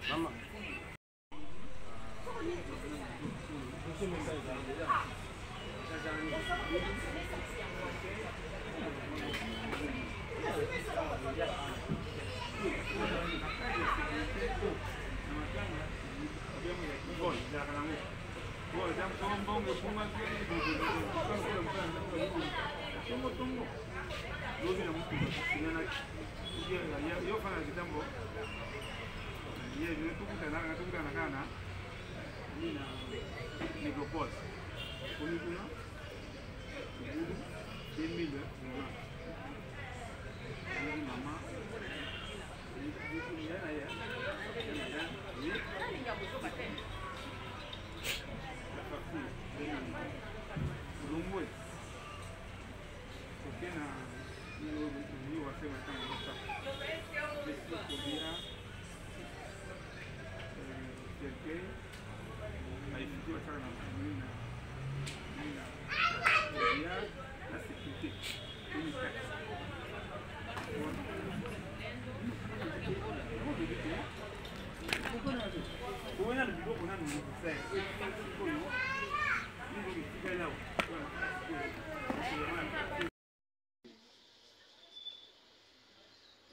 Maman.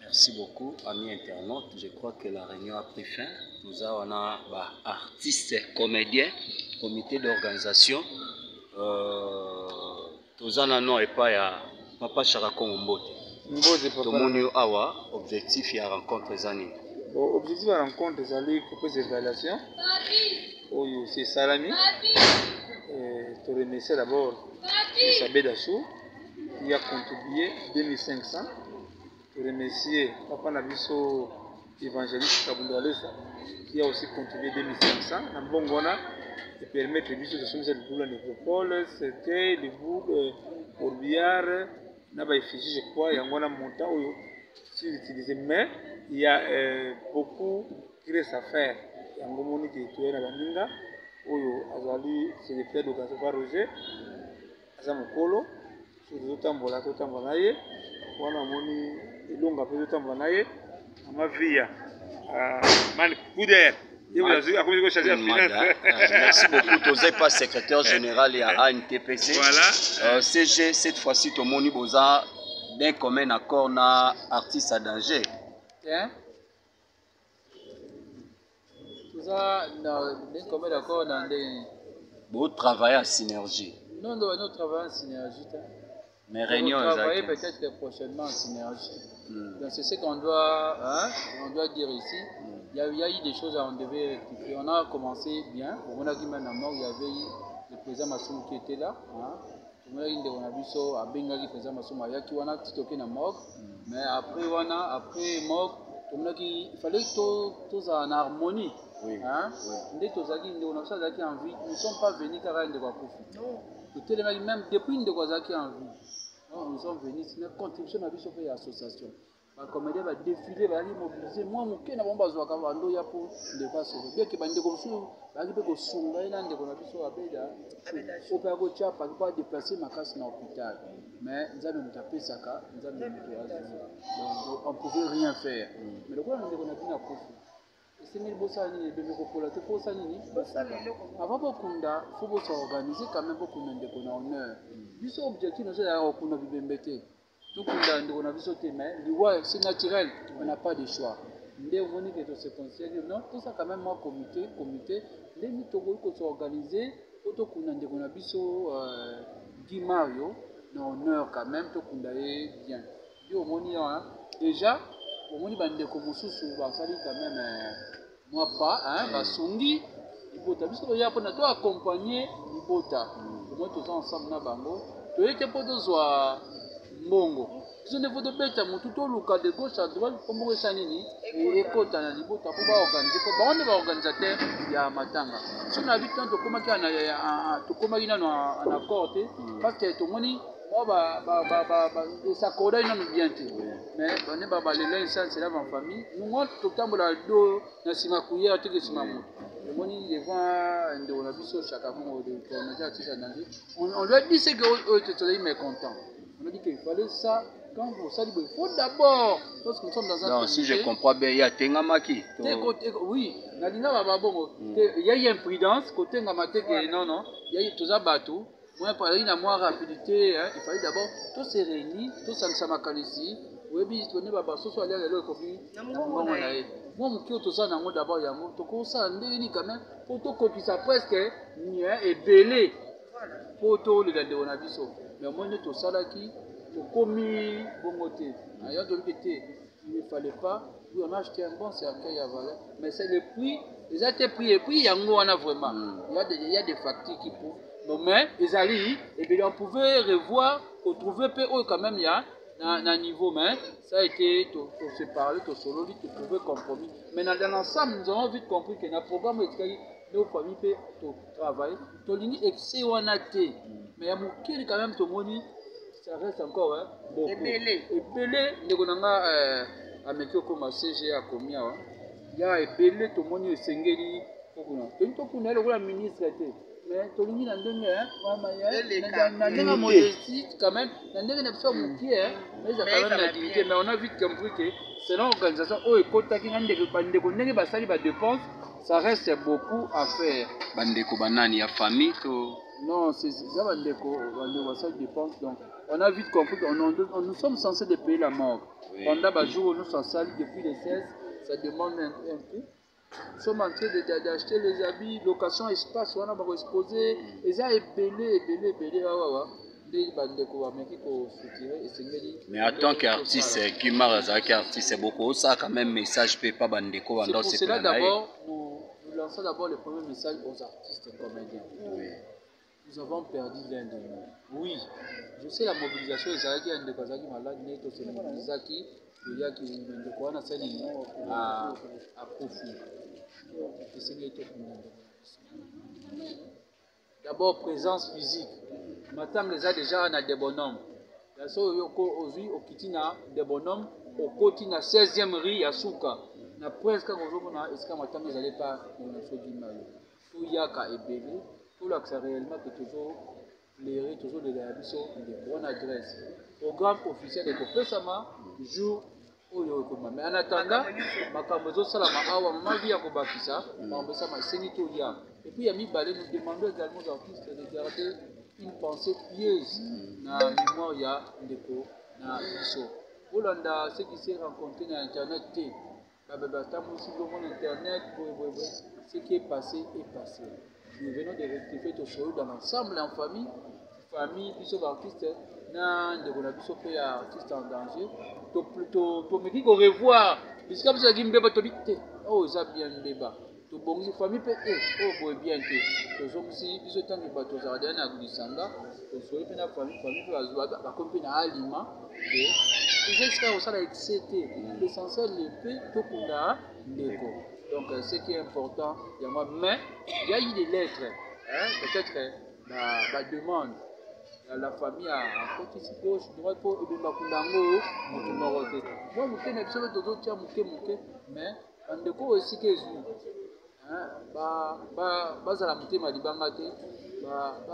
Merci beaucoup, amis internautes. Je crois que la réunion a pris fin. Nous avons artistes, comédiens, comité d'organisation. Nous avons et pas ya Papa Charako Mbote. Tout le monde a objectif à rencontre les années. Objectif à rencontre les années pour les évaluations. C'est Salami. Je remercie d'abord Isabelle Dassou qui a contribué 2500. Je remercie Papa Nabiso évangéliste Kabundalesa qui a aussi contribué 2500. Nambongona et permettre de soumettre le boulot de Nécropole, cercueil, le boulot, Orbiard, Naba effigie, je crois, il y a un montant où si utilisé, mais il y a beaucoup qui reste à faire. Il y a un moment qui est tué dans la Ninga, où Azali, c'est le père de Gazopa Roger, Azamokolo, sur les autres tambola, tout tambonaye, on a moni, et l'on a fait tout tambonaye, à ma vie, man, Couder. Merci beaucoup. Tu n'es pas secrétaire général à ANTPC. Voilà. CG, cette fois-ci, tu as besoin d'un commun accord na artiste à danger. Tout ça, d'un commun accord dans des. Vous travaillez en synergie. Non, nous travaillons en synergie. Mais réunion. On va travailler peut-être prochainement en synergie. Donc c'est ce qu'on doit, dire ici. Il y a eu des choses à on devait rectifier. On a commencé bien. On a dit maintenant il y avait le président Massoum qui était là. On a dit qu'on a vu ça à Bengali, le président Massoum qui on a titoqué dans Mog. Mais après Mog, on a dit il fallait que tout en harmonie. Oui. Dès que nous ne sommes pas venus car on ne même depuis nous en vie. Nous sommes venus, c'est une contribution à l'association. Les comédiens vont défiler, vont mobiliser. Moi, je ne sais pas si je vais pour ne pas se faire. Bien que les gens ne déplacer ma casse dans l'hôpital. Mais nous avons tapé ça, on ne pouvait rien faire. Mais le problème, c'est qu'on a bien appris. C'est une bonne année, de l'Europe, pour ça, avant de il faut s'organiser quand même beaucoup de honneur. L'objectif, c'est de tout on a vu sauter, mais c'est naturel, on n'a pas de choix. Non, tout ça quand même, moi, comité, les mythos qui sont organisés, autant qu'on a dit Mario, dans honneur quand même, tout qu'on a bien. Déjà, au moins, il y a quand même, moi pas, Basungi, Libota. Puisque il y a pour accompagner Libota. Au moins, tous ensemble, Nabango. Tu es pour deux soirs. Bongo. Si on ne veut pas tout le cas de gauche à droite, comme on s'anini, et écoute à Libota pour organiser. On est organisateur, il y a Matanga. Si on a vu tant de comment il y a un accord, parce que tout le monde, ça corrige bien. Mais on est pas les gens, c'est là en famille. Nous, tout le temps, on a deux, dans Sima Kouya, tout le Simamou. On a vu ça chaque fois, on lui a dit ce que tu es mécontent. On a dit qu'il fallait ça, quand vous savez, il faut d'abord, lorsque nous sommes dans un donc, comité, si je comprends bien, il y a Tengamaki. oui, il y a eu imprudence, côté Ngamate, non, non, il y a eu tout ça, bateau. Moi, par exemple, il y a rapidité, il fallait d'abord, tous se réunir, tous ensemble ici. Oui, bien, on est là-bas, ce soit aller à l'heure, moi, mon cœur, tout ça, d'abord, il y a un mot, tout ça, on est quand même, pour tout copier ça presque, et belé, pour tout le de Onabiso. Mais moi, tout ça là qui, pour commis, bon côté, ailleurs de l'autre, il ne fallait pas, oui, on a acheté un bon cercueil à valeur, mais c'est le prix, ils ont été pris, et puis il y a un mot, on a vraiment, il y a des factures qui prouvent. Mais ils allaient, et bien on pouvait revoir, retrouver peu quand même, il y a un niveau, mais ça a été, tout se parler, tout solo, tout trouver compromis. Mais dans l'ensemble, nous avons vite compris que le programme est nos familles peuvent travailler. Tout l'uni excès ou en athée. Mais il y a beaucoup quand même, tout le monde, ça reste encore beaucoup. Et belé, nous avons à mettre comme un CG à Comia. Il y a belé, tout le monde est sengeli. Et tout le monde est le ministre. Mais tout le monde est dans modestie quand même, mais il y a quand même la dignité. Mais on a vite compris que selon l'organisation, ça reste beaucoup à faire. Bandeko banani ya famille to. Non, c'est ça, bandeko, ça dépense. Donc, on a vite compris que nous sommes censés de payer la mort. Pendant le jour où nous sommes salis depuis les 16, ça demande un prix. Nous sommes en train d'acheter les habits, location, espace, on a exposé, et ça est belé. Mais en tant qu'artiste, Guimard Azaki artiste, c'est beaucoup ça quand même message peut pas bandeko. C'est pour cela d'abord, nous lançons d'abord le premier message aux artistes et comédiens. Oui. Nous avons perdu l'un de nous. Oui, je sais la mobilisation des Azaki et des Kazaki malades, mais c'est Mobilisaki, il y a qui à profit. D'abord, présence physique. Maintenant, les a déjà des bonhommes. Aujourd'hui, au Kitina, des bonhommes, au Kotina, 16e riz, à Souka. Na presque, est-ce que maintenant, vous n'allez pas dans la chose du mal. Tout Yaka et Bébé, tout l'accès réellement que toujours les toujours de la mission de bonne adresse. Programme officiel de Kopesama, jour. Mais en attendant, Makamozo Salama Awa, ma vie à Kobakisa, Mambesama Senitoria. Et puis, Ami Balé nous demandons également aux artistes de garder une pensée pieuse dans la mémoire de Iso. Hollanda, ceux qui s'est rencontrés dans Internet, Internet, ce qui est passé est passé. Nous venons de rectifier tout ça dans l'ensemble en famille, puis sauf artistes, nan de Bonabiso fait artiste en danger. To me dit qu'on revoir, puisque comme ça, Gimbe Batobite, oh, ça bien débat. To bon, famille peut oh, boy bien que. To sommes si, puis ce temps que Bato Zardien a glissanga, to soit une famille peut avoir la compagnie à Alima, et c'est ce qu'on a excité. L'essentiel, le peu, tout qu'on a, l'écho. Donc, ce qui est important, il y a moi, mais il y a eu des lettres, peut-être la demande. La famille a participé au droit pour Ebimakundango, Mokimorote. Moi, je suis un peu d'autres Mouké, mais on découvre aussi que la Mouké m'a dit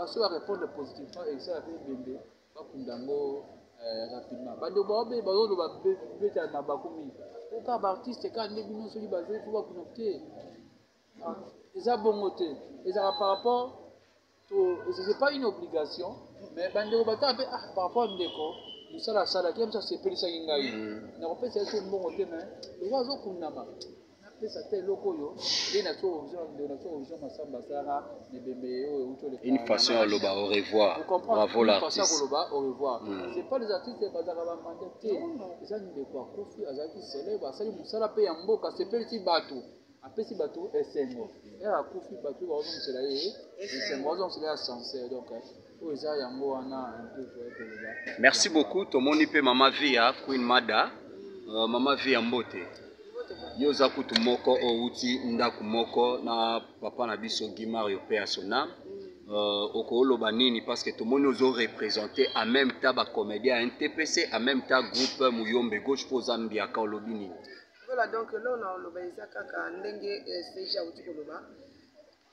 si on répond positivement et ça a fait Bembe, Kundango rapidement. Bandobobe, Beta Nabakumi. Aucun artiste, quand on est venu sur le basé, il faut connecter. Ils ont bon côté. Ils ont par rapport. Ce n'est pas une obligation, mais par rapport à Ndeko, nous sommes la salle qui aime ça, c'est plus ça qui est n'a pas fait un bon côté, mais le oiseau qu'on a fait ça tel loco, une façon à l'oba au revoir. Bravo l'artiste. Au revoir. C'est pas les artistes qui vont mandater. Les gens de quoi Kofi Azaki célèbre, ça nous sera payé en boca, c'est petit bateau. Apesi bateau est sengo. Et à Kofi bateau, on se l'a dit, c'est moi on se l'a censé donc. Merci beaucoup. Tout le monde peut Mama Via, Queen Mada, Mama Via Mbote. Yoza kutu moko o uti ndaku moko na papa na biso Guimard yo pe asona. Okolo banini parce que tout le monde nous a représenté en même temps ba comédien un TPC en même temps groupe Muyombe gauche pour Zambia ka olobini. Voilà donc là on a olobaisa kaka ndenge seja uti koloba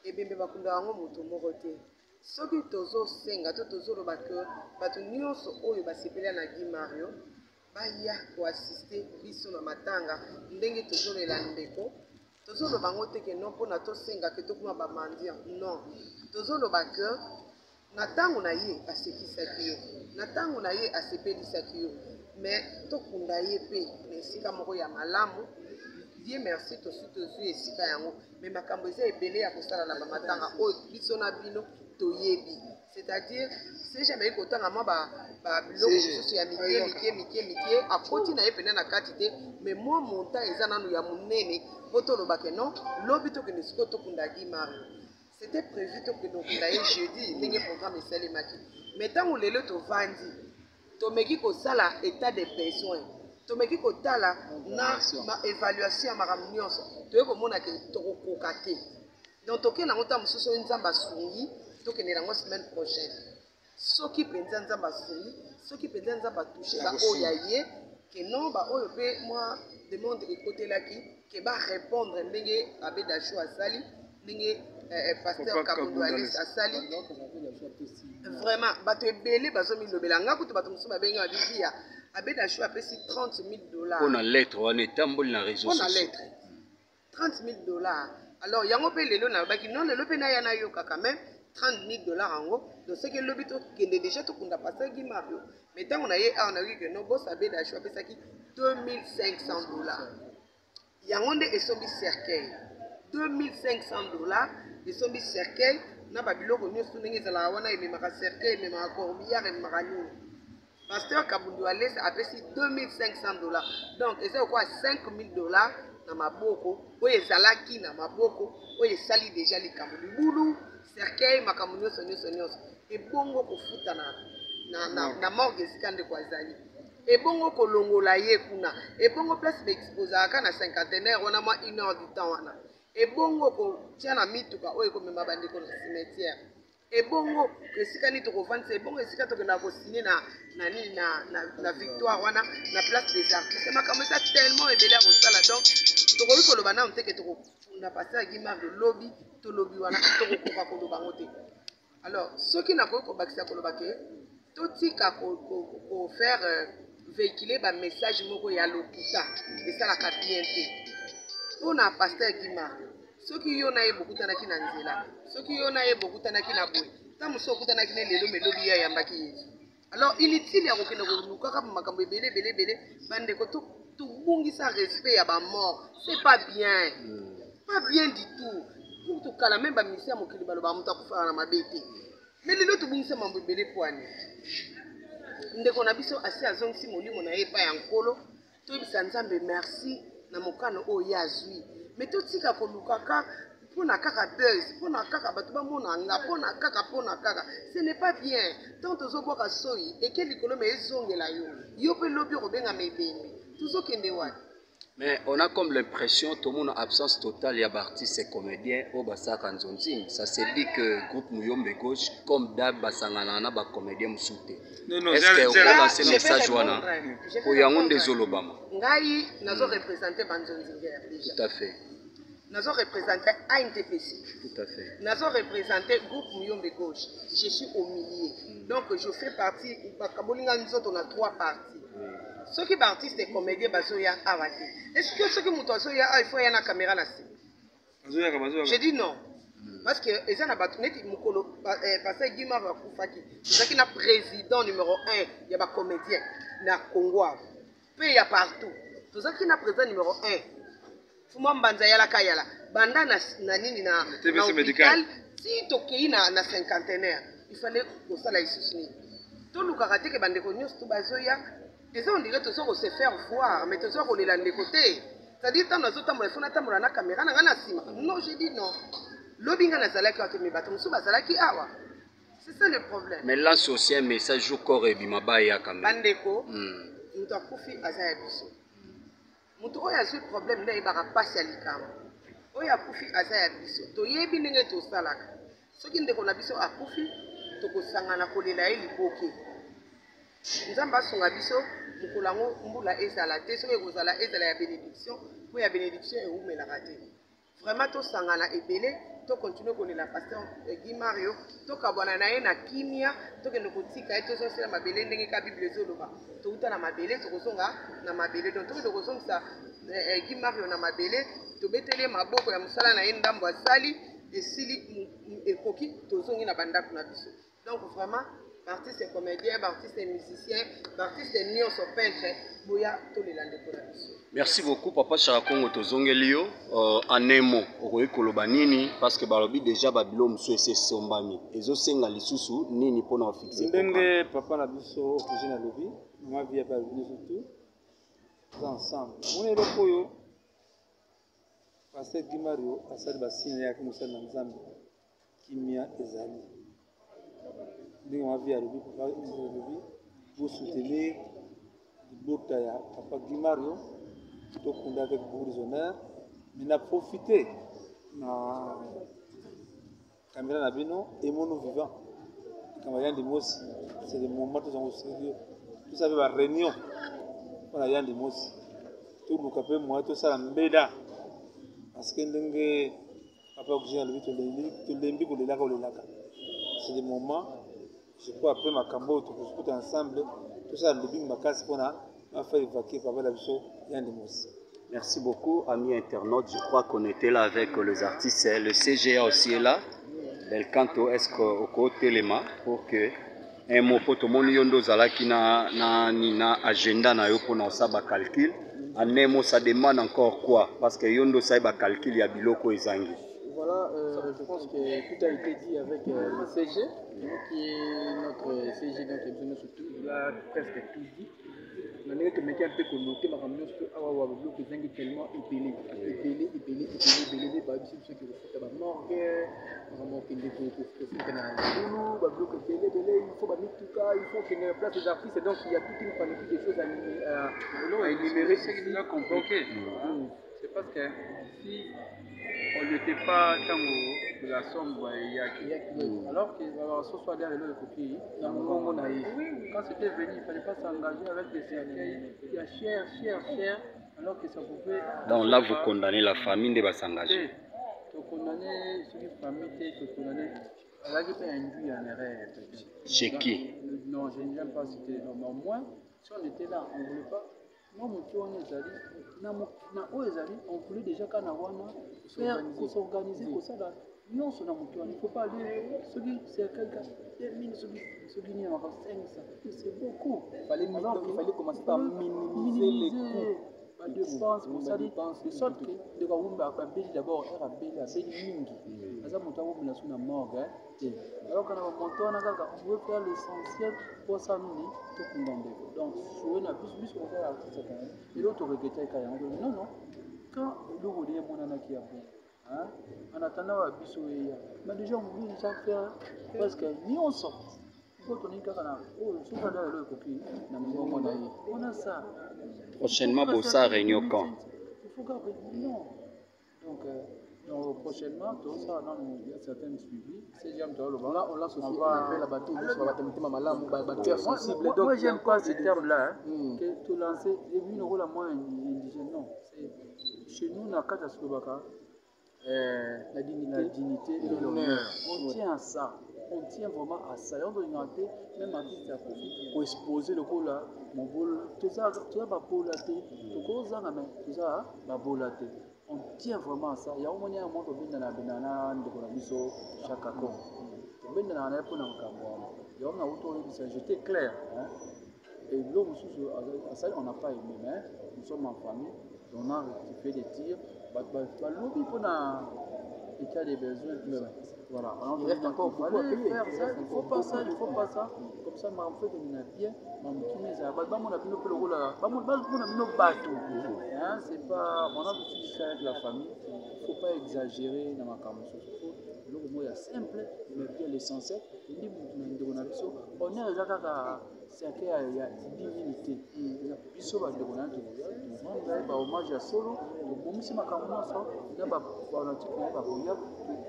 et bembe bakunda ngo moto moko te. Soki tozo senga to tozo loba que bato nyonso oyo basepela na Guimard yo baya koassiste biso na matanga ndenge tozolela ndeko tozoloba ngo te ke non mpona tosenga ke tokuma bamandia non tozoloba ke na ntango na ye asekisaki yo na ntango na ye asepelisaki yo mais tokunda ye mpe na esika moko ya malamu Dieu merci tosi tozwi esika yango mais makambo eza ebele ya kosala na bamatanga oyo biso na bino toyebi c'est-à-dire si jamais kotanga mwa biloko mosusu ya mike akoti na ye pene na kati te mais mwa montant eza nanu ya monene po tolobake non lobi tokende sikoyo tokunda Guimard c'était prévu tokende okunda ye jeudi ndenge programme esalemaki mais ntango lelo tovandi tomeki kosala état de besoin tomeki kotala na évaluation ya makambo nyonso toye komona ke tokokoka te donc tokende yango ntango mosusu oyo nzambe asungi tokende yango semaine prochaine soki mpenza nzambe asungi soki mpenza nzambe atouche baoyo ya ye ke non baoyo mpe mwa demande ekotelaki ke barépondre ndenge abe dasho asali ndenge pasteur Kabundo Alice asali vraiment bato ebele bazomilobela nga kutu bato mosusu babengi babivia abe dasho apesi $30,000 mpona lettre wana etamboli na réseau mpona lettre $30,000 alors yango mpe lelo nalobaki non lelo mpe naya nayoka quand même $30,000 yango donc seke lobi tokende déjà tokunda pasteur Guimard mais ntango na ye awa nayoki ke no bos abe dasho apesaki $2,500 yango nde esombi cercueil $2,500 esombi cercueil na babiloko nyonso ndenge ezalaka wana ememaka cercueil ememaka corbillard ememaka nini pasteur Kabundo Alice apesi $2,500 donc eza okwa $5,000 na maboko oyo ezalaki na maboko oyo esali deja likambo libulu cercueil makambo nyonso ebongo kofuta na morgue esika ndeko azali ebongo kolongola ye kuna ebongo place baexposaka na cinquantenaire wana mwa 1 heure du temps wana ebongo kotia na mituka oyo ekomema bandeko na cimetière ebongo esika nini tokovandisa ebongo esika tokendaka kosigne na victoire wana na place des artistes makambo eza tellement ebele ya kosala donc tokoki koloba nano te ke tokofunda pasteur Guimard lobi tolobi wana tokokoka koloba ngo te alors soki nakoki kobakisa koloba ke totika kofaire véhiculer bamessage moko ya lokuta esalaka bien te mpona pasteur Guimard soki yo na ye bokutanaki na nzela soki yo na ye bokutanaki na boye ntango mosusu okutanaki ne lelo melobi ye ayambaki yesu alors inutile ya kokende kolukaka makambo ebele bandeko tobungisa respect ya bamort c'est pas bien du tout pour tokala même bamisi ya mokili baloba moto akufaka na mabe te mais lelo tobungisa mambo ebele pwani ndeko na biso asi azongisi molimo na ye epai ya nkolo toyebisa nzambe merci na mokano oyo ye azwi mais totika kolukaka mpona kaka buzz mpona kaka bato bamonanga mpona kaka ce n'est pas bien tant tozobwaka soyi eke likolo me ezongela yo mpe lobi okobengama ebembe tozokende wapi. Mais on a comme l'impression tout le monde a absence totale, il y a artistes et comédiens au Bassaka Nzonzing. Ça se dit que groupe Mouyombe Gauche, comme d'hab, Bassanganana, ba comédien Moussouté. Est-ce que vous avez lancé message wana pour Yangon des Olobama? Ngai, nazo représenté Banzonzinger déjà. Tout à fait. Nazo représenté ANTPC. Tout à fait. Nazo représenté groupe Mouyombe Gauche. Je suis au milieu. Donc je fais partie, on a 3 parties. Ceux qui sont artistes et comédiens, est-ce que ceux qui sont il faut y avoir une caméra là? J'ai dit non. Parce que les gens parce que Guimard Koufaki, c'est qui est président numéro 1, il y a des comédiens, il y a Congo, puis il y a partout. Tout ça qui est président numéro 1. Fuma Mbanza Yala Kayala, Banda na nini na hôpital, si tokei na cinquantenaire, il fallait que ça la soutenir. Tout le karaté que bande konyo tout bazoya. Et ça, on dirait que on se faire voir, mais toujours on est là de côté. C'est-à-dire que nous avons une caméra, non, j'ai dit non. C'est ça le problème. Mais là, c'est aussi un message au corps et bimabaya quand même. Bandeko, nous avons fait azaya biso. Nous avons un problème, nous avons passé à l'ikam. Nous avons fait azaya biso. Nous avons fait tout ça. Ce qui nous avons fait à Koufi, nous avons fait liboke. Nzamba songa biso mukolango mbula ezala te soki ekozala ezala ya bénédiction po ya bénédiction eumela te vraiment tosangana ebele tocontinue kolela pasteur Guy Mario tokabwana na ye na kimia tokende kotika ye tozosala mabele ndenge ka bible ezoloba touta na mabele tokozonga na mabele donc tokende kozongisa Guy Mario na mabele tobeteli maboko ya mosala na ye ndambo asali esili ekoki tozongi na bandako na biso donc vraiment artiste comédien, artiste musicien, artiste nyonso peintre, boya tolela ndeko na biso. Merci beaucoup papa Charakongo tozongelio en un mot okoki koloba nini parce que balobi déjà babilo musu ese sombami ezosenga lisusu nini mpona ofixe ndenge papa na biso okuje na lobi mama via ba bino surtout tous ensemble on est loko yo pasteur Guy Mario asali basine yake musala na nzambe kimia ezali ndenge mama via lobi papa lobi vous soutenir libota ya papa Guy Mario tokunda avec beaucoup d'honneur mais na profiter na caméra na bino et mon vivant quand il y a des mots c'est des moments tout en sérieux tout ça va réunion on y a des mots tout le capé moi tout ça mbeda parce que ndenge papa que j'ai enlevé tout l'embi pour les laka c'est des moments je crois après ma cambo tout ensemble tout ça le bing ma casse pour a fait évacuer papa la biso il y a des mots. Merci beaucoup, amis internautes. Je crois qu'on était là avec les artistes. Le CGA aussi est là. Belcanto, est-ce qu'au côté les mains pour que un mot pour tout le monde yondo zalaki na agenda na yo pour na ça ba calcul. En un mot, ça demande encore quoi? Parce que yondo ça ba calcul ya biloko ezangi. Voilà, je pense que tout a été dit avec le CG, qui est notre CG, donc il a presque tout dit. On a que mec un peu connoté ma ramener sur awa wa bloc ezangi tellement épelé ba biso ceux qui refont ba morgue vraiment que des que na boulot ba bloc épelé il faut ba mituka il faut qu'il y ait une place des artistes et donc il y a toute une panoplie de choses à énumérer. C'est qu'il a compliqué. C'est parce que si on n'était pas tant de la somme alors que ce soit derrière le copier quand c'était venu il ne fallait pas s'engager avec des cercueils qui a cher alors que ça pouvait donc là vous condamnez la famille de s'engager condamner celui famille qui condamner là qui peut induire en erreur chez qui non je n'aime pas citer non au moins si on était là on ne voulait pas non on voulait déjà quand on s'organiser pour ça non il ne faut pas aller celui c'est quelqu'un celui n'y a pas 500 c'est beaucoup il fallait commencer par minimiser les coûts pas de dépenses pour ça de sorte que de quoi d'abord era mingi ça monta au na suna morgue alors quand on monte on veut faire l'essentiel pour ça nous tout condamné donc jouer na plus on va artiste quand même et l'autre regrettait quand même non quand le rodé mon anaki a bon hein en attendant à biso mais déjà on veut déjà faire parce que ni on sort quand on est quand on sur le copie na mon on a ça prochainement bossa réunion quand il faut garder non donc prochainement tout ça il y a certains suivis c'est jamais on lance aussi la bateau sur la thématique malamu bateau sensible donc moi j'aime pas ce terme là que tout lancer et puis le rôle à moi indigène non c'est chez nous na kata Slovaka la dignité et l'honneur on tient à ça on tient vraiment à ça on doit inventer même artiste à profit pour exposer le rôle là mon rôle tout ça pas pour la tête tout ça mais tout ça la volonté on tient vraiment à ça il y a au moins un monde au bien dans la banana de la biso chaque accord au bien dans la pour na kambo il y a on a autour de ça j'étais clair hein et l'homme sous ça on n'a pas aimé mais nous sommes en famille on a rectifié des tirs lobby pour na et qu'il y a des besoins voilà il reste encore beaucoup à payer faire ça il faut pas ça comme ça en fait on a bien ça on a bien le rôle là on a bien bateau hein c'est pas on a tout ça avec la famille il faut pas exagérer dans ma camouflage il faut le simple mais bien l'essentiel il dit on a biso on est déjà c'est qu'il y a 10 minutes biso ba de on a hommage à solo donc si ma camouflage ça ba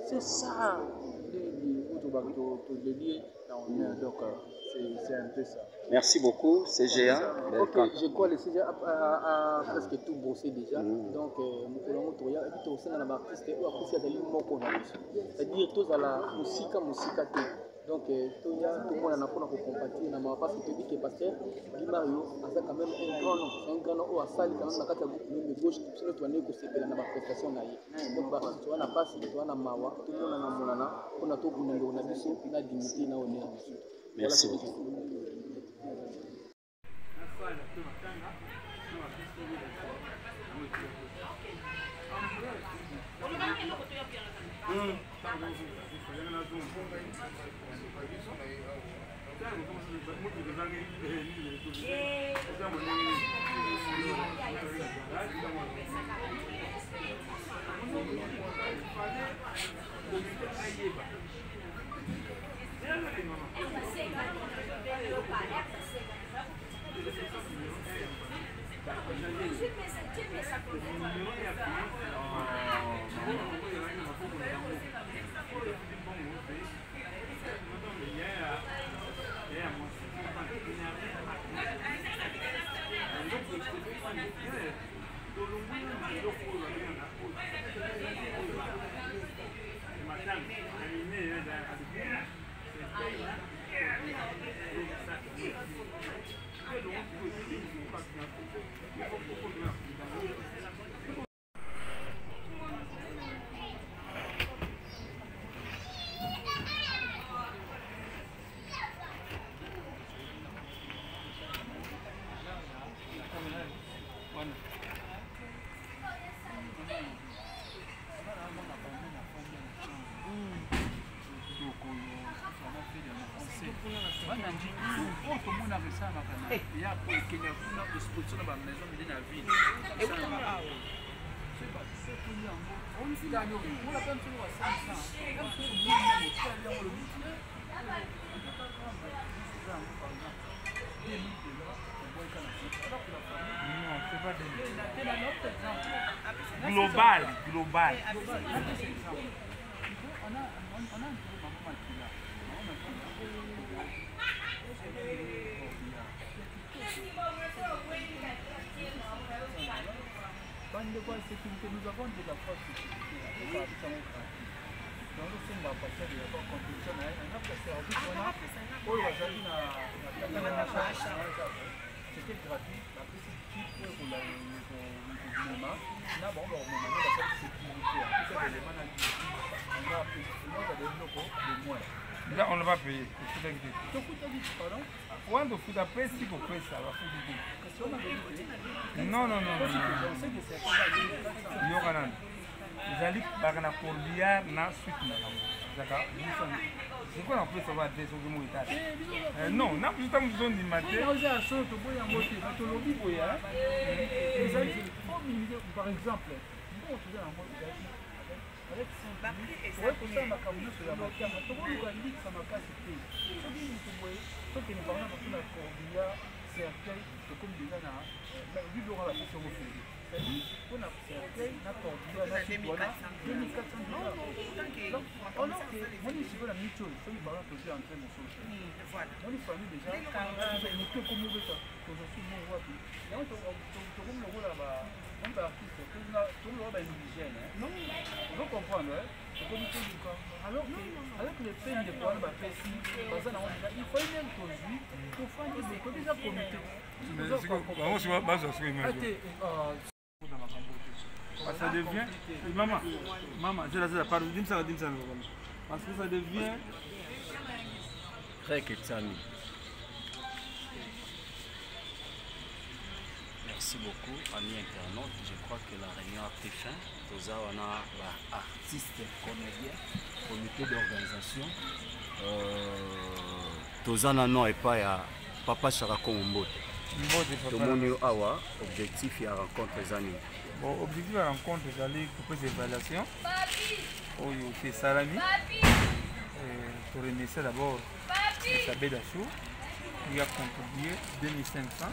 c'est ça les autres bateaux les liés donc c'est un peu ça. Merci beaucoup, CGA. Ok, je crois que le CGA a presque tout bossé déjà. Donc, c'est-à-dire tous à la musique. Donc, tout le monde a compatir dans ma face. Tu dis que Pasteur Guy Mario a quand même un grand nom. C'est un grand nom à salle quand même dans la gauche. Gauche, tu dois aller dans la prestation. Donc, tu as pas si tu as mawa, tout le monde a monana, on a tout pour nous donner la dignité na honneur. Merci beaucoup. Global. Nous avons de la force donc c'est ma passion de la compétition c'était gratuit la petite type pour la Là, on ne va payer. Quand on fout après, si vous payez ça, non. Il y aura un. Vous allez par la corbière, na suite. D'accord. C'est quoi on peut savoir des choses non, on a plus de temps de matin. Par exemple, vous comprenez, alors que les pays de Bois, il faut même conduire pour faire des comité. Ça devient. Maman, c'est la part de ça. Parce que ça devient. Très Ketsani. Merci beaucoup, amis internautes. Je crois que la réunion a pris fin. Tous on a artistes, comédiens, comité d'organisation. Tous on a non et pas ya Papa Charako Mbote. Tout le monde a un objectif et rencontre les amis. Bon, objectif de la rencontre, c'est d'aller couper des évaluations. C'est Salami. Pour remercier d'abord Sabé Dachou qui a contribué 2500.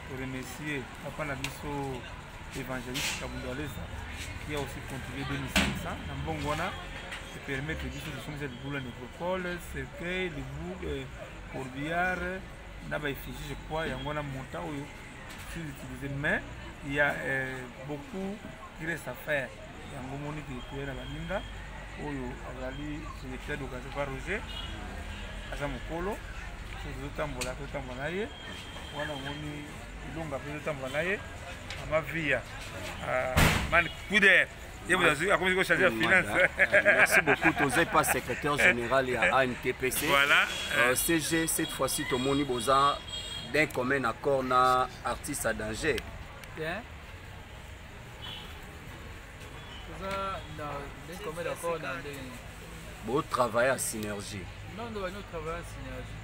Pour remercier Papa Nabiso évangéliste Kabundalesa qui a aussi contribué 2500. Dans Bongwana, permettre de soumettre le boulot nécropole, cercueil, le bout, corbillard, n'a pas effigie, je crois, il y a un montant où c'est utilisé, mais il y a beaucoup qui reste à faire. Il y a un moment qui est à la Minga, où il y a secrétaire de Gazafa Roger, à Samokolo, sur le tambola, tout tambonaye, on a moni, il a un peu tambonaye, à ma vie, à Man Couder. Merci beaucoup. Tu n'es pas secrétaire général à ANTPC. Voilà. CG, cette fois-ci, tu as besoin d'un commun accord na artiste à danger. Bien. D'un commun accord dans des... Vous travaillez à synergie. Non, nous travaillons en synergie.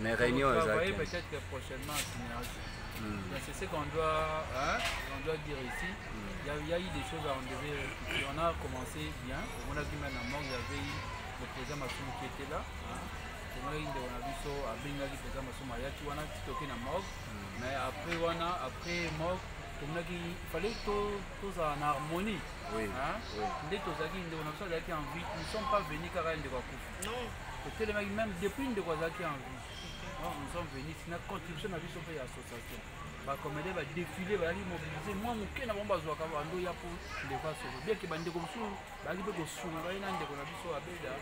Mais réunion exactement. Travailler peut-être prochainement en synergie. C'est ce qu'on doit dire ici. Il y a eu des choses à enlever. On a commencé bien. On a vu maintenant, il y avait eu le président Massoum qui était là. On a vu à Bengali, le président Massoum Ayati, on a stocké dans Mog. Mais après Mog, il fallait tous en harmonie. Nous ne sommes pas venus car il y a des même depuis une de qui en vie. Nous sommes venus, c'est une contribution à l'association. Comme elle va défiler, va mobiliser. Moi, mon cœur n'a pas besoin de faire un pour les faire sauver. Bien que bande comme ça, va aller au sous, va aller dans des conditions à Beda.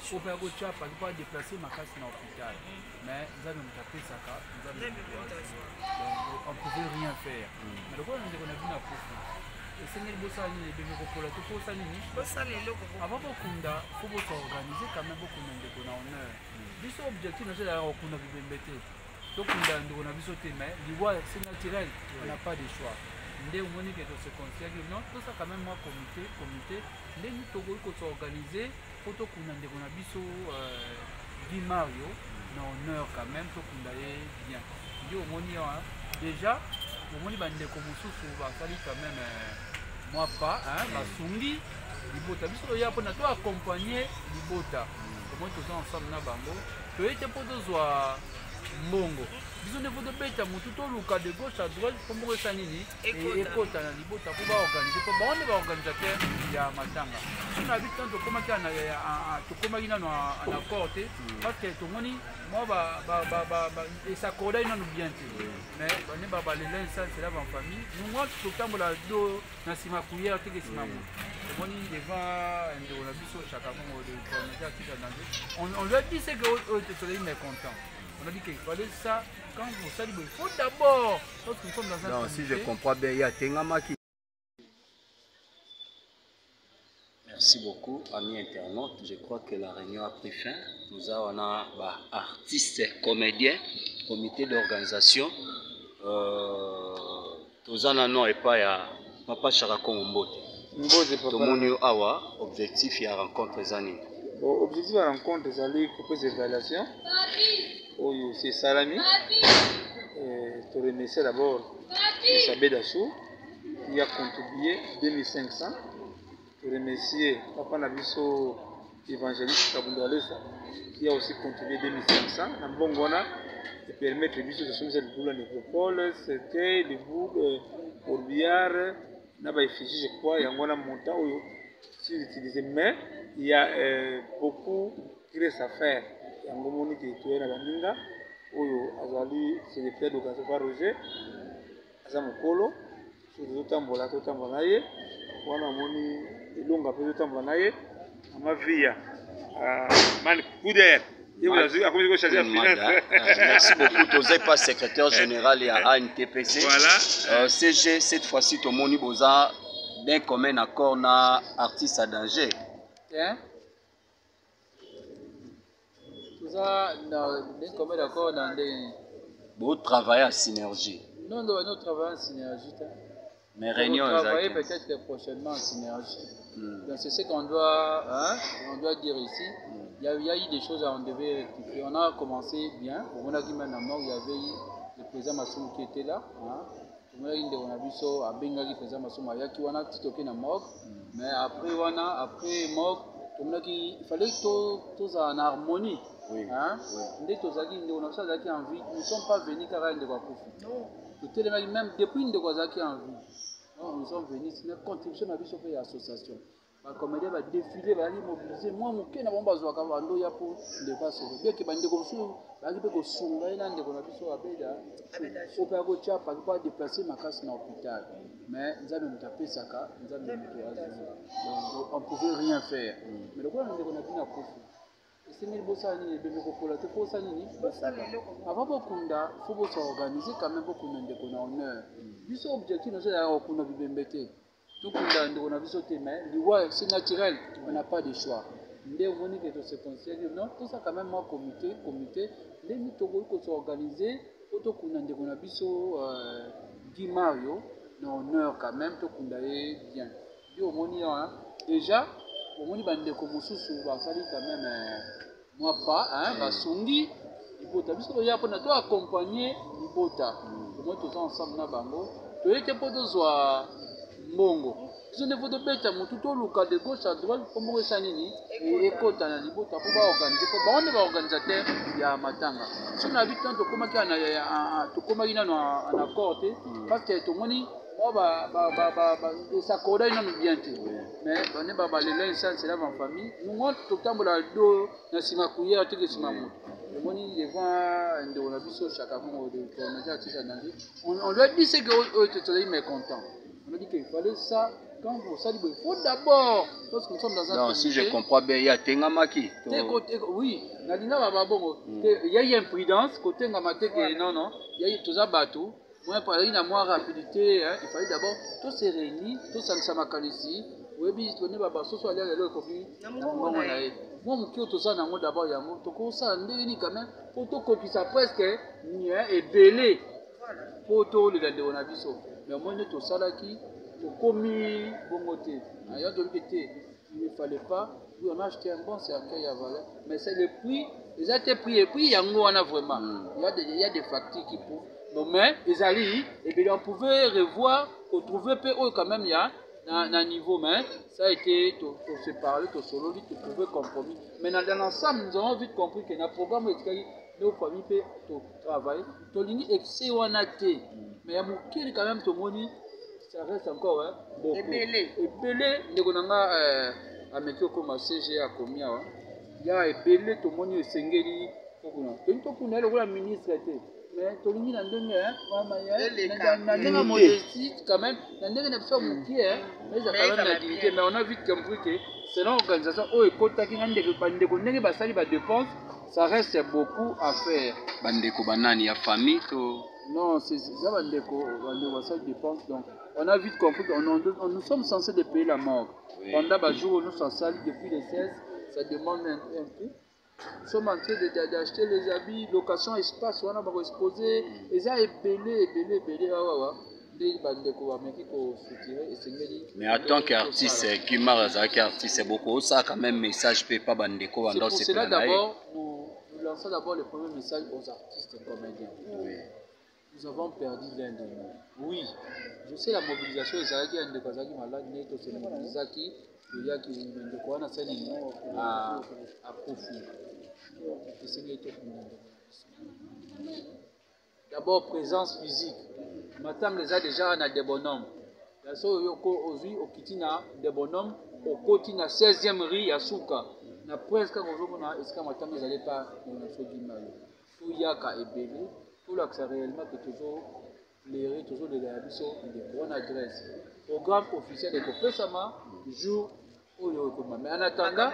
Pour faire autre chose, parce qu'on déplacer ma casse dans l'hôpital. Mais nous avons tapé ça, on ne pouvait rien faire. Mais le quoi, on a vu la profite. Et c'est une bosse à l'île de Méropola, tout ça, avant beaucoup de faut organiser quand même beaucoup de honneur. Ce objectif, c'est d'avoir beaucoup de bébés. Donc on a vu sauter, mais c'est naturel, on n'a pas de choix. Dès au moment que se considère que non, tout ça quand même moi comité, dès nous avons organisé, pour que nous avons vu Mario, dans honneur quand même, pour qu'on aille bien. Au moment déjà, au moment où on a quand même, moi pas, ma sungi, Libota, puisque il y a pour nous accompagner Libota. Au moins tous ensemble na bango, tu étais pour nous Mbongo. Bisous ne vous de bête à mon tout au cas de gauche à droite pour me retenir et écouter la libota pour organiser. Pour bon, on est organisateur, il y a Matanga. Si on a vu tant de comment il y a un accord, parce que tout le monde, moi, et ça corrèle non bien. Mais on est pas les lens, c'est là en famille. Nous, moi, tout le temps, on a deux, dans ma cuillère, tout ce qui m'a on est devant, on lui a dit que le est content. On a dit qu'il fallait ça, quand vous savez, il faut d'abord, lorsque nous sommes dans un comité. Si je comprends bien, il y a Tengama qui... Merci beaucoup, amis internautes. Je crois que la réunion a pris fin. Nous avons artistes, comédiens, comité d'organisation. Nous avons et pas ya Papa Charako Mbote. Tout le monde a objectif à rencontre des années. Objectif à rencontre des années pour les évaluations. C'est Salami. Je remercie d'abord Isabelle Dassou qui a contribué 2500. Je remercie Papa Nabiso évangéliste Kabundalesa qui a aussi contribué 2500. Nambongona et permettre de soumettre le boulot nécropole, cercueil, le bout, corbillard, n'a pas effigie, je crois, il y a un montant où c'est utilisé, mais il y a beaucoup qui reste à faire. Il y a un moment qui est à la Minga, où Azali, c'est le père de Gazafa Roger, Azamokolo, sur le tambola, tout tambonaye, on a moni, il y a un peu de tambonaye, à ma vie, Man Couder. Merci beaucoup. Tu n'es pas secrétaire général à ANTPC. Voilà. CG, cette fois-ci, tu as besoin d'un commun accord na artiste à danger. Tout ça, d'un commun accord dans des... Vous travaillez à synergie. Non, nous travaillons en synergie. Mais réunion on travailler peut-être prochainement en synergie. Donc c'est ce qu'on doit dire ici. Il y a eu des choses à enlever. On a commencé bien. On a dit maintenant, il y avait eu le président Massoum qui était là. On a vu ça à Bengali, le président Massoum Ayati, on a stocké dans Mog. Mais après Mog, on a dit qu'il fallait tous en harmonie. Nous ne sommes pas venus car il y a des profits. Même depuis une de qui en vie. Nous sommes venus, c'est une contribution à l'association. bacomédien badéfile bazali mobilise mwa moke na bango bazwaka bandoya mpo ndeko asobe bieke bandeko mosusu bazali mpe kosunga ye na ndeko na biso abeda po mpe akocapa mpo adeplace makasi na hôpital mais nzambe moto apesaka nzambe moto azwi donc on pouvait rien faire mais lokola na ndeko na bino akufi esengeli bosala nini ebembe kokola te mpo osala nini avant bokunda fo bosorganize quand même bokunda ndeko na honneur biso objectif naso ezalaka kokunda bibembe te tokunda ndeko na biso te mais liwa c'est naturel on n'a pas de choix nde omoni ke toseconsiere non tosa quand même mwa comité ndenge tokoki kosorganize po tokunda ndeko na biso Guy Mario na honneur quand même tokunda ye bien nde omoni awa déjà omoni bandeko mosusu basali quand même mwa pa basungi libota biso toya mpona to accompagner libota omoni toza ensemble na bango toyete mpo tozwa mbongo biso nde fo tobeta motu toluka de gauche à droite mpo mbongo esa nini ekota na libota mpo baorganize mpo bango nde baorganisateur ya matanga so na bi tan tokomaki nano en accord te parce que tomoni esakordai nano bien te mais bane babalela esanse na bafamille nungo totambola do na nsima kuyera teke nsima moto omoni devant ndeko na biso chaka mongo de tournager atisa danger on lui a dit c'est que oyo tozali mécontent on a dit qu'il fallait ça quand vous savez il faut d'abord lorsque nous sommes dans un non si je comprends bien il y a tengamaki oui nalinga baba bongo il y a eu imprudence kotengama te que non il y a eu toza bato moi par une moi rapidité il fallait d'abord tout se réunir tout ça makalisi oyebi tone baba soso alia lelo ekoki mbongo na ye mwa moki oyo toza nango d'abord yango tokosala ndeni quand même po tokokisa presque ebele po tolela ndeko na biso mais omoni nde tosalaki tokomi bongo te ayo tolobi te il ne fallait pas oui on a acheté un bon cercueil à valeur mais c'est le prix les a été pris et puis yango wana vraiment il y a des factures qui prouvent non mais ezali et bien on pouvait revoir retrouver peu quand même il y a na niveau mais ça a été se parler to solo vite trouver compromis mais dans l'ensemble nous avons vite compris que na programme etikaki nos familles peut travailler to lingi excès wana te mais ya mokili quand même tomoni ça reste encore beaucoup ebele ndeko nanga ameki okoma CG akomi awa ya ebele tomoni esengeli kokuna tokuna ele kola ministre te mais tolingi na ndenge na ndenge modestie quand même na ndenge na biso mokie mais ça quand même la dignité mais on a vite compris que selon l'organisation oyo ekotaki na bandeko ndenge basali badépense ça reste beaucoup à faire bandeko banani ya famille to non c'est ça bandeko basali dépense donc on a vite compris que nous sommes censés de payer la mort pendant le jour où nous sommes salés depuis les 16 ça demande un peu. Nous sommes en train d'acheter les habits, location, espace, on va exposer. Et ça est belé. Mais en tant qu'artiste, Guimard Azaki artiste, c'est beaucoup ça quand même message peut pas bandeko pendant ces plans. D'abord, nous lançons d'abord le premier message aux artistes et comédiens. Oui. Nous avons perdu l'un de nous. Oui, je sais la mobilisation des Azaki et des Kazaki malades, mais c'est mobilisaki. Il y a qui à profit. D'abord, présence physique. Maintenant, les a déjà on a des bonhommes. La seule aujourd'hui, au Kitina, des bonhommes, au Kotina 16e riz à Souka. Na presque quand on a est-ce que maintenant vous n'allez pas dans ce guimard. Tout yaka et bébé, tout là que ça réellement que toujours les toujours de la mission de bonne adresse. Programme officiel de Kopesama jour mais en attendant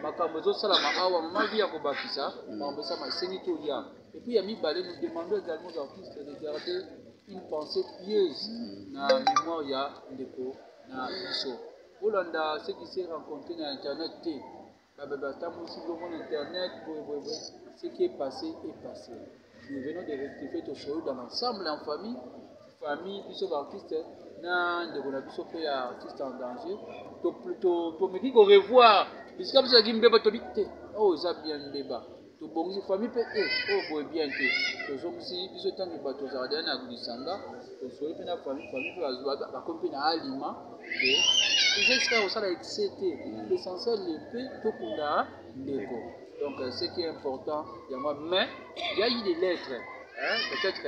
makambo salama awa mama via kobakisa makambo sama sengi to ya et puis Yami Balé nous demandons également aux artistes de garder une pensée pieuse na mémoire ya ndeko na biso Olanda ce qui s'est rencontré dans internet t baba tamu si le internet ce qui est passé nous venons de rectifier tout ça dans l'ensemble en famille biso artistes na ndeko na biso pe ya artiste en danger to meki ko revoir bisika biso ki mbeba to bité oh ça bien mbeba to bongi famille pe oh boy bien te to zomsi biso tangi bato za dana glisanga to soyi pe na famille pe azwa ba kompi na alima et ils espèrent ça etc l'essentiel le pe to kunda ndeko donc ce qui est important mais il y a eu des lettres peut-être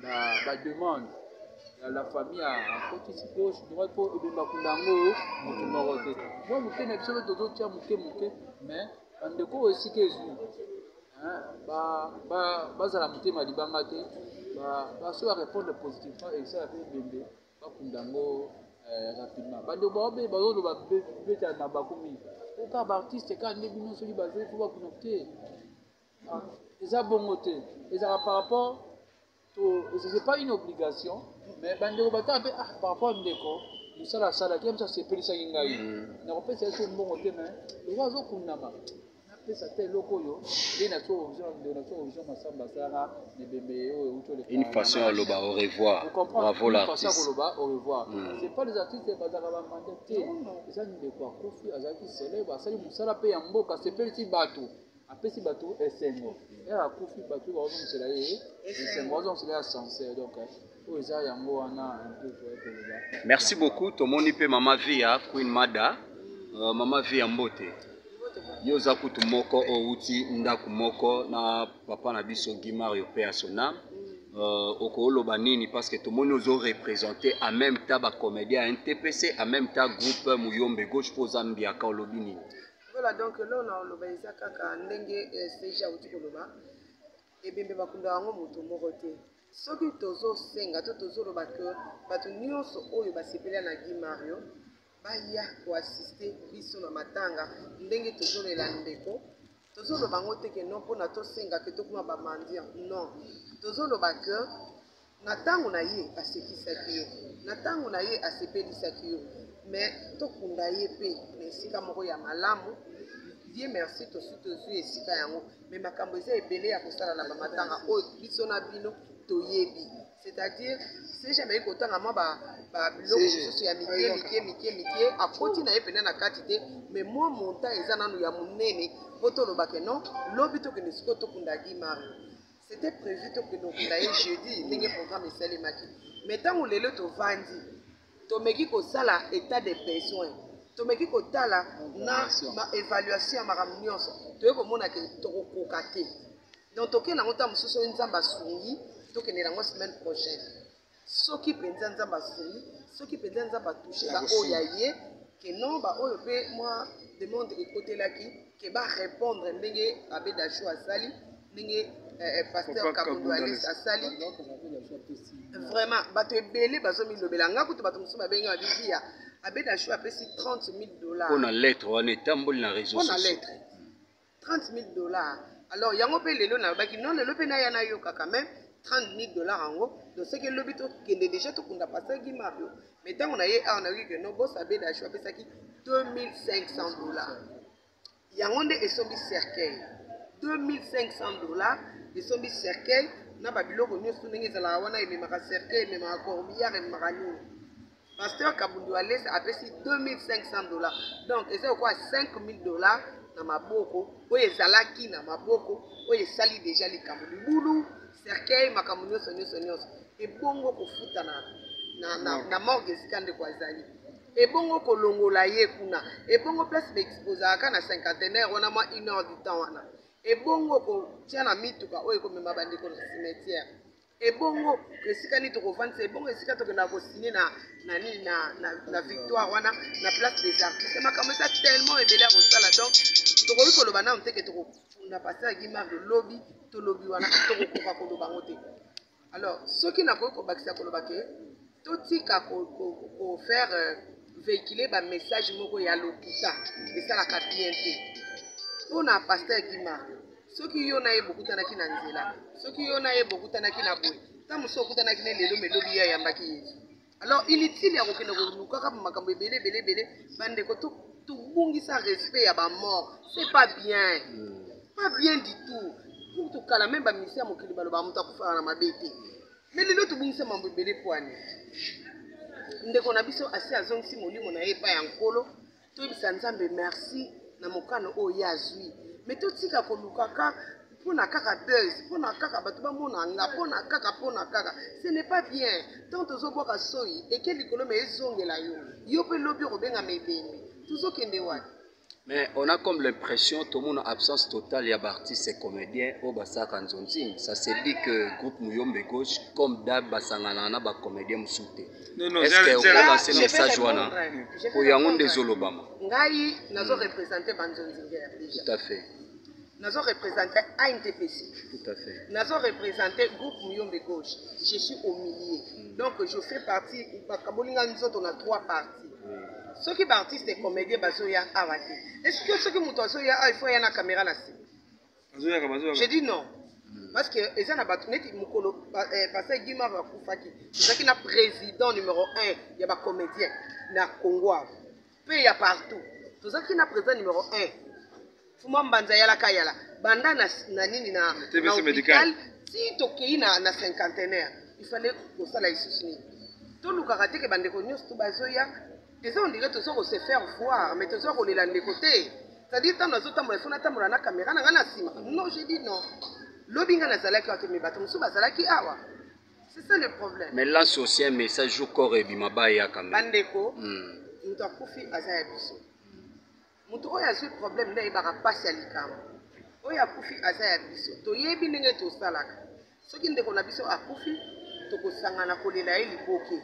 la demande la famille a côté gauche droite pour ebemba kundango moto moko te moi moke na biso tozotia moke mais bandeko oyo esika ezwi bazala motema libanga te baso barépondre positivement esala mpe ebembe bakundango rapidement bandeko baobe bazoloba betala na bakomi oka baartiste kaka nde bino soki bazali po bakuna te eza bongo te ezalaka par rapport c'est pas une obligation mais bandeko batala mpe par rapport ndeko mosala asalaki yamisa asepelisaki ngai nakopesa yeso mbongo te mais loko azokundama napesa te eloko oyo nde na vision masamba asalaka nebembe oyo une façon ya loba au revoir bravo l'artiste koloba au revoir c'est pas les artistes bazalaka bamanda te eza ndeko akufi azalaki célèbre asali mosala mpe ya mboka asepelisi bato apesi bato esengo ere akufi bato baozomisela ye esengo bazomisela ya sincère donc oyo eza yango wana merci beaucoup tomoni mpe mama via Queen Mada mama via mbote yo oza kutu moko outi ndako moko na papa na biso Guy Mario pe asona okoloba nini parce que tomoni ozo représenter en même temps ba comédien un TPC en même temps groupe Muyombe gauche pour Zambia ka olobi nini. Voilà, donc là on a oloba eza kaka ndenge seja uti koloba ebembe bakunda yango moto moko te soki tozosenga to tozoloba ke bato nyonso oyo basepela na Guy Mario baya koassiste biso na matanga ndenge tozolela ndeko tozoloba ngo te ke non mpona tosenga ke tokoma bamandian non tozoloba ke na ntango na ye asekisaki yo na ntango na ye asepelisaki yo mais tokunda ye mpe na esika moko ya malamu Dieu merci tosi tozwi esika yango mais makambo eza ebele ya kosala na bamatanga oyo biso na bino toyebi c'est-à-dire si jamais kotanga mwa biloko mosusu ya mike akoti na ye pene na kati te mais mwa montant eza nanu ya monene mpo tolobake non lobi tokende sikoyo tokunda Guy Mario c'était prévu tokende okunda ye jeudi ndenge programme esalemaki mais ntango lelo tovandi tomeki kosala état de besoin tomeki kotala na évaluation ya makambo nyonso toye komona ke tokokoka te donc tokende yango ntango mosusu oyo nzambe asungi tokende yango semaine prochaine soki mpenza nzambe asungi soki mpenza nzambe atouche baoyo ya ye ke non baoyo mpe mwa demande ekotelaki ke barépondre ndenge abe dasho asali ndenge pasteur Kabondo Alice asali vraiment bato ebele bazomilobela nga kutu bato mosusu babengi babivia abe dasho apesi $30,000 mpona lettre wana etamboli na réseau mpona lettre $30,000 alors yango mpe lelo nalobaki non lelo mpe naya nayokaka même $30,000 yango donc seke lobi tokende déjà tokunda pasteur Guy Mario mais ntango na ye awa nayoki ke no bosa abe dasho apesaki $2,500 yango nde esombi cercueil $2,500 esombi cercueil na babiloko nyonso ndenge ezalaka wana ememaka cercueil ememaka corbillard ememaka nini pasteur Kabondo Alice apesi $2,500 donc eza okwa $5,000 na maboko oyo ezalaki na maboko oyo esali deja likambo libulu cercueil makambo nyonso ebongo kofuta na morgue esika ndeko azali ebongo kolongola ye kuna ebongo place baexposaka na cinquantenaire wana mwa 1 heure du temps wana ebongo kotia na mituka oyo ekomema bandeko na cimetière ebongo esika nini tokovandisa ebongo esika tokenda kosigne na victoire wana na place des artistes makambo eza tellement ebele ya kosala donc tokoki koloba nano teke tokofunda pasteur Guy Mario lobi tolobi wana tokokoka koloba ngo te alors soki nakoki kobakisa koloba ke totika kofaire véhiculer bamessage moko ya lokuta esalaka bien te mpona pasteur Guy Mario soki yo na ye bokutanaki na nzela soki yo na ye bokutanaki na boye ntango mosusu okutanaki na lelo melobi ye ayambaki yesu alors inutile ya kokende kolukaka makambo ebele bandeko tobungisa respect ya bamort c'est pas bien du tout pour tokala même bamisi ya mokili baloba moto akufaka na mabe te mais lelo tobungisa mambo ebele pwani ndeko na biso asi azongisi molimo na ye epai ya nkolo toyebisa nzambe merci na mokano oyo ye azwi mais totika kolukaka mpona kaka buzz mpona kaka bato bamona nga mpona kaka ce n'est pas bien tant tozobwaka soi eke likolo me ezongela yo mpe lobi okobengama ebembe tozokende wapi Mais on a comme l'impression que tout le monde a absence totale, il y a artistes et comédiens au Bassa Kanzonzing. Ça se dit que le groupe Mouyombe Gauche, comme d'hab, Bassanganana, ba comédien Moussouté. Est-ce que vous avez lancé un message pour Yangon des Olobama? Ngai, nazo représenté Banzonzinger déjà. Tout à fait. Nazo représenté ANTPC. Tout à fait. Nazo représenté groupe Mouyombe Gauche. Je suis au milieu. Donc je fais partie, on a 3 parties. Ceux qui artistes et comédiens bazoya avate. Est-ce que ceux qui mutozoya il faut y a une caméra là? Je dis non. Parce que les gens ont net mukolo parce que Guimard Koufaki, c'est qui na président numéro 1, il y a des comédiens na Congo. Puis il y a partout. Tout ça qui na président numéro 1. Fuma mbanza yala kayala. Banda na nini na hôpital si tokei na cinquantenaire. Il fallait que ça là ici. Tout le karaté que bande ko news tout bazoya. Et on dirait toujours se faire voir, mais toujours on est là de côté. C'est-à-dire que nous avons fait la caméra, non, j'ai dit non. L'obinga na zalaki wa kemi bato musuba zalaki awa. C'est ça le problème. Mais là c'est aussi un message au corps et bimaba ya caméra. Bandeko, mutu akufi azaya biso. Mutu oyo azwi problème nde ebaka pasi ya likambo. Oyo akufi azaya biso. Toyebi ndenge tosalaka. Soki ndeko na biso akufi, tokosangana kolela ye liboke.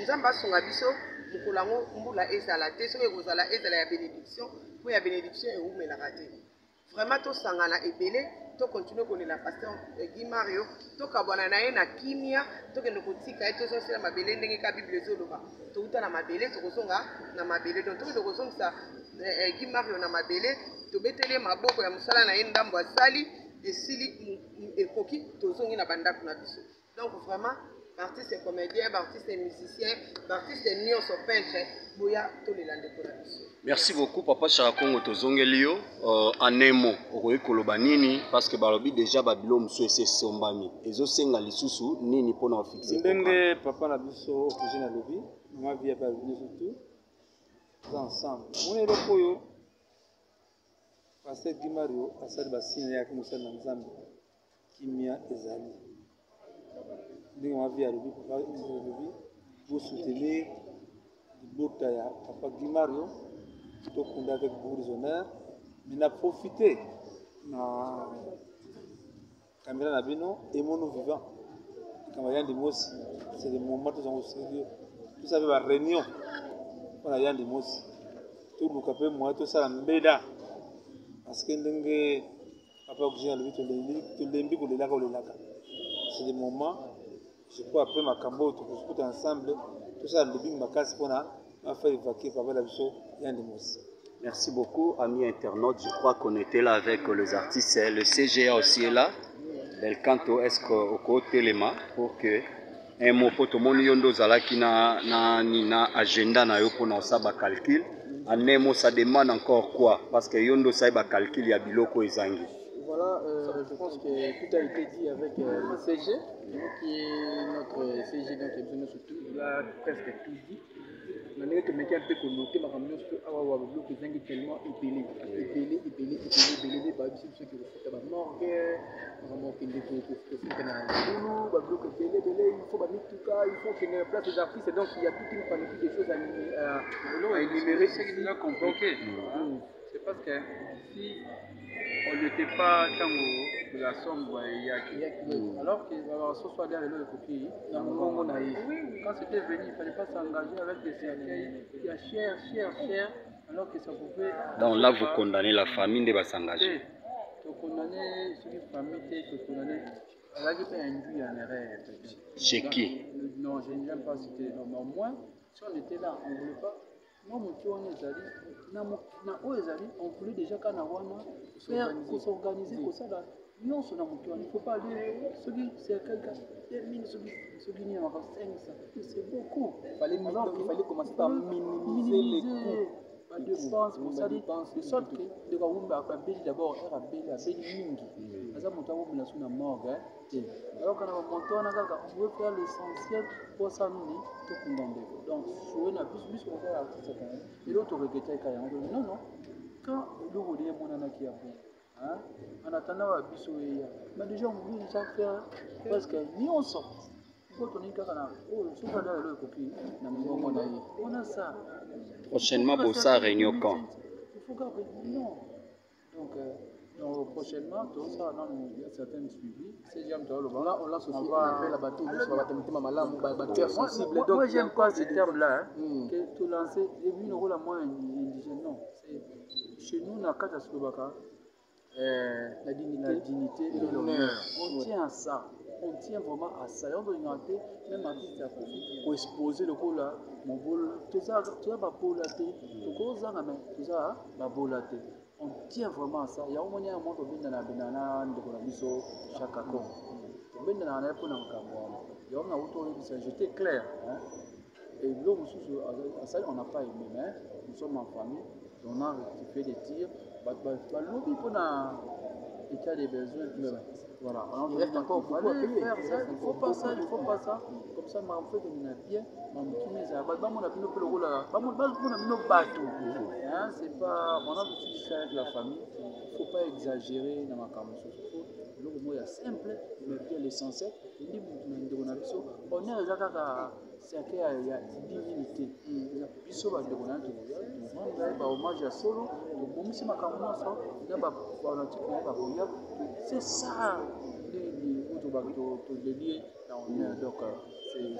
Nzamba songa biso mukolo yango mbula ezala te soki ekozala ezala ya bénédiction po ya bénédiction eumelaka te. Vraiment tosangana ebele tokontinue kolela pasteur Guy Mario tokabwana na ye na kimia tokende kotika ye tozosala mabele ndenge ka bible ezoloba touta na mabele tokozonga na mabele donc tokende kozongisa Guy Mario na mabele tobetele maboko ya mosala na ye ndambo asali esili ekoki tozongi na bandako na biso. Donc vraiment artistes et comédiens, artistes et musiciens, artistes et nyonso peintres, boya tolela ndeko na biso. Merci beaucoup Papa Charakongo tozongelio en un mot okoki koloba nini parce que balobi déjà babilo musu esesombami ezosenga lisusu nini mpona ofixe ndenge papa na biso okuje na lobi mama via ba surtout tous ensemble mona eloko oyo pasteur Guy Mario asali basine yaki mosali na nzambe kimia ezali ndenge mama via lobi papa lobi vous soutenir libota ya papa Guy Mario tokunda avec beaucoup d'honneur mais na profiter na caméra na bino et mon vivant quand Yann Mosi c'est des moments tous en sérieux tout ça va réunion on a Yann Mosi tout le capé moi tout ça la mbeda parce que ndenge papa que j'ai le vite le lembi ko le laka c'est des moments je crois après ma cambo tout ensemble tout ça le bing ma casse pour na faire évacuer papa la biso Yann Mosi. Merci beaucoup, amis internautes. Je crois qu'on était là avec les artistes. Le CGA aussi est là. Belcanto, est-ce qu'au téléma pour que un mot pour tout le monde yondo zalaki na agenda na yo pour ça ba calcul. En un mot, ça demande encore quoi? Parce que yondo ça ba calcul ya biloko ezangi. Voilà, je pense que tout a été dit avec le CG, qui est notre CG, donc il a presque tout dit. On a un peu connoté, ma camion, que c'est tellement épelé, ceux qui refusent la morgue, il faut qu'il y ait place des artistes, donc il y a toute une panoplie de choses à énumérer. C'est qui l'a compliqué. C'est parce que si on n'était pas tant de la somme, alors que ce soit derrière le copier, quand c'était venu, il ne fallait pas s'engager avec des cercueils qui a cher, alors que ça pouvait. Donc là, vous condamnez la famille de s'engager. Tu condamnes cette famille, tu condamnes. Elle a dit qu'il y a induit en erreur. Chez qui? Non, je n'aime pas citer. Non, mais au moins, si on était là, on ne voulait pas. Moi, on voulait déjà qu'on faire s'organiser pour ça. Il ne faut pas aller. C'est quelqu'un qui n'y a pas 500. C'est beaucoup. Il fallait commencer par minimiser les coûts. Pas de dépenses pour ça. De sorte que les gens d'abord alors on veut faire l'essentiel pour ça nous donc on a plus pour faire l'artiste et l'autre regrettait non quand le voulait mon anaki a bon en attendant à biso mais déjà on veut déjà faire parce que ni on sort quand on est carrément sur le coquille on a ça prochainement pour ça réunion quand faut garder. Non. Donc prochainement, tout ça, il y a certains suivis. Là, on lance aussi un appel à bateau. Moi, j'aime pas ce terme-là. Que tout lancer, et puis, nous la moins indigène. Non. Chez nous, dans le cas de la dignité et l'honneur. On tient à ça. On tient vraiment à ça. On doit noter, même artiste à profit, pour exposer le rôle là. Mon rôle, tout ça, va polater. Tout ça, va polater. On tient vraiment à ça. Il y a un moment où on a banana, chaque accord. On a pour il y a un j'étais clair. Et l'homme, on n'a pas aimé, mais nous sommes en famille. On a rectifié des tirs. L'objet pour il y a des besoins. Voilà. Il reste encore beaucoup à payer. Il ne faut pas ça. Comme ça, on fait des bien. C'est pas. On a l'habitude de faire avec la famille. Il ne faut pas exagérer dans ma camouflage. Le mot est simple, mais bien l'essentiel. On est c'est qu'il y a 10 minutes. C'est ça.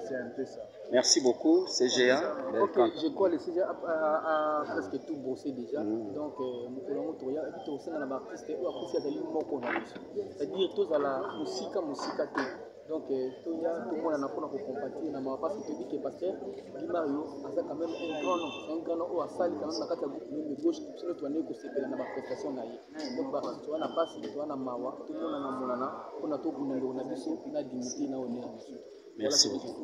C'est un peu ça. Merci beaucoup, CGA. Ok, je crois que le CGA a presque tout bossé déjà. Donc, c'est-à-dire tous à la musique. Donc, tout le monde a compatir parce que tu dis que pasteur Guy Mario a quand même un grand nom. C'est un grand nom à salle quand même dans la gauche. Sinon, tu vas nous conseiller dans la prestation. Donc, tu vas la passe, tu vas la mawa, tout le monde a la monana. On a tout pour nous, on a dignité, on a honneur. Merci beaucoup.